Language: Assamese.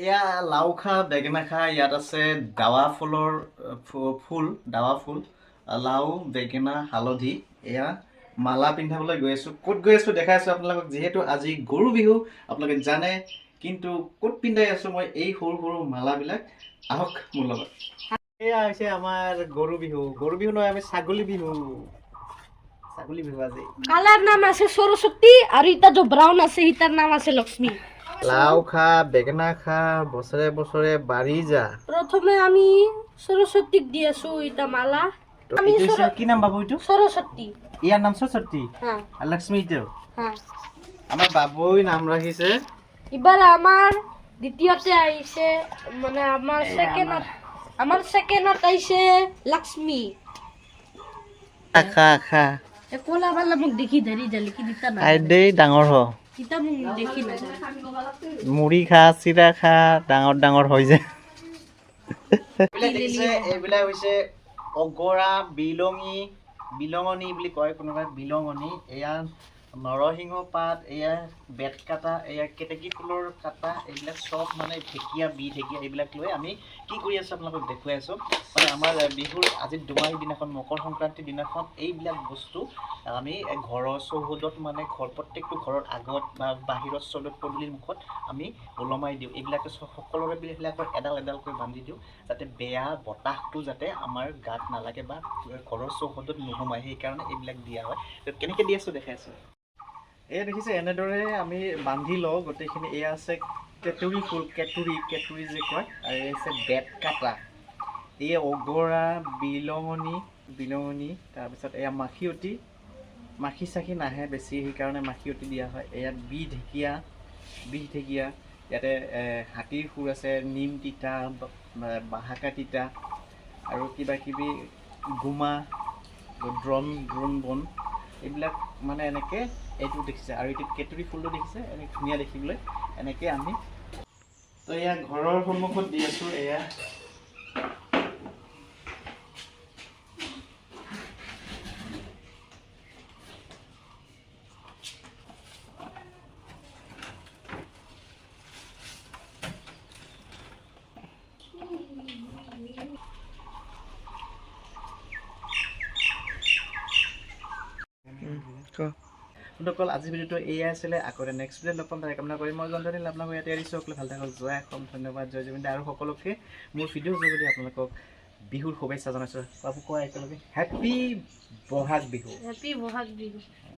এয়া লাও খা বেঙেনা খা ইয়াত আছে দাৱা ফুলৰ ফুল দাৱা ফুল লাও বেঙেনা হালধি এয়া মালা পিন্ধাবলৈ গৈ আছো ক'ত গৈ আছো দেখাই আছো আপোনালোকক যিহেতু আজি গৰু বিহু আপোনালোকে জানে কিন্তু ক'ত পিন্ধাই আছো মই এই সৰু সৰু মালাবিলাক আহক মোৰ লগত এয়া হৈছে আমাৰ গৰু বিহু নহয় আমি ছাগলী বিহু আজি কালার নাম আছে সরস্বতী আর ইটা যে ব্রাউন আছে ইটার নাম আছে লক্ষ্মী লাও খা বেঙেনা খা বছৰে বছৰে বাঢ়ি যা প্ৰথমে আমি সৰস্বতীক দিয়েছো ইটা মালা আমি কি নাম বাবু এইটো সৰস্বতী ইয়াৰ নাম সৰস্বতী হ্যাঁ আৰ লক্ষ্মী এইটো হ্যাঁ আমাৰ বাবুই নাম ৰাখিছে এবার আমার দ্বিতীয়তে আইছে মানে আমার সেকেন্ডত আইছে লক্ষ্মী খা খা এ কোলা বালা মোক দেখি ধৰি জালি কি দিতা না খাই দেই ডাঙৰ হ কিতা মোক দেখি না মুড়ি খা চিৰা খা ডাঙৰ ডাঙৰ হৈ যায় এইবিলাক হৈছে অগৰা বিলঙনি বুলি কয় কোনোবাই বিলঙনি এয়া নৰসিংহ পাত এয়া বেত কাটা এয়া কেতেকী ফুলৰ কাটা এইবিলাক চব মানে ঢেকীয়া এইবিলাক লৈ আমি কি কৰি আছো আপোনালোকক দেখুৱাই আছো মানে আমাৰ বিহুৰ আজি দুমাহী দিনাখন মকৰ সংক্ৰান্তিৰ দিনাখন এইবিলাক বস্তু আমি ঘৰৰ চৌহদত মানে প্ৰত্যেকটো ঘৰৰ আগত বা বাহিৰত চৌহদত পদূলিৰ মুখত আমি ওলমাই দিওঁ এইবিলাক সকলোৰে বিলাকত এডাল এডালকৈ বান্ধি দিওঁ যাতে বেয়া বতাহটো যাতে আমাৰ গাত নালাগে বা ঘৰৰ চৌহদত নোসোমায় সেইকাৰণে এইবিলাক দিয়া হয় কেনেকৈ দি আছো দেখাই আছো এয়া দেখিছে এনেদৰে আমি বান্ধি লওঁ গোটেইখিনি এয়া আছে কেতুৰী ফুল কেতুৰী যে কয় আৰু এই আছে বেত কাটা এই অগৰা বিলঙনি তাৰপিছত এয়া মাখিয়তী মাখি চাখি নাহে বেছি সেইকাৰণে মাখিয়তী দিয়া হয় এয়াত বিহ ঢেকীয়া ইয়াতে হাতীৰ সুৰ আছে নিম তিতা বাহাকা তিতা আৰু কিবা কিবি গোমা দ্ৰোণ বন এইবিলাক মানে এনেকৈ এইটো দেখিছে আৰু এইটো কেতুৰী ফুলটো দেখিছে এনেকৈ ধুনীয়া দেখিবলৈ এনেকৈ আমি তো এয়া ঘৰৰ সন্মুখত দি আছোঁ এয়া বন্ধুসকল আজিৰ ভিডিঅ'টো এয়াই আছিলে আকৌ নেক্সট ভিডিঅ'ত লগ পাম তাৰে কামনা কৰি মই জন্তুনিল আপোনালোকক ইয়াতে এৰিছোঁ সকলোৱে ভাল থাকক জয় অসম ধন্যবাদ জয় জুবিন আৰু সকলোকে মোৰ ভিডিঅ'ৰ যোগেদি আপোনালোকক বিহুৰ শুভেচ্ছা জনাইছোঁ বাবু কোৱা একেলগে হেপী বহাগ বিহু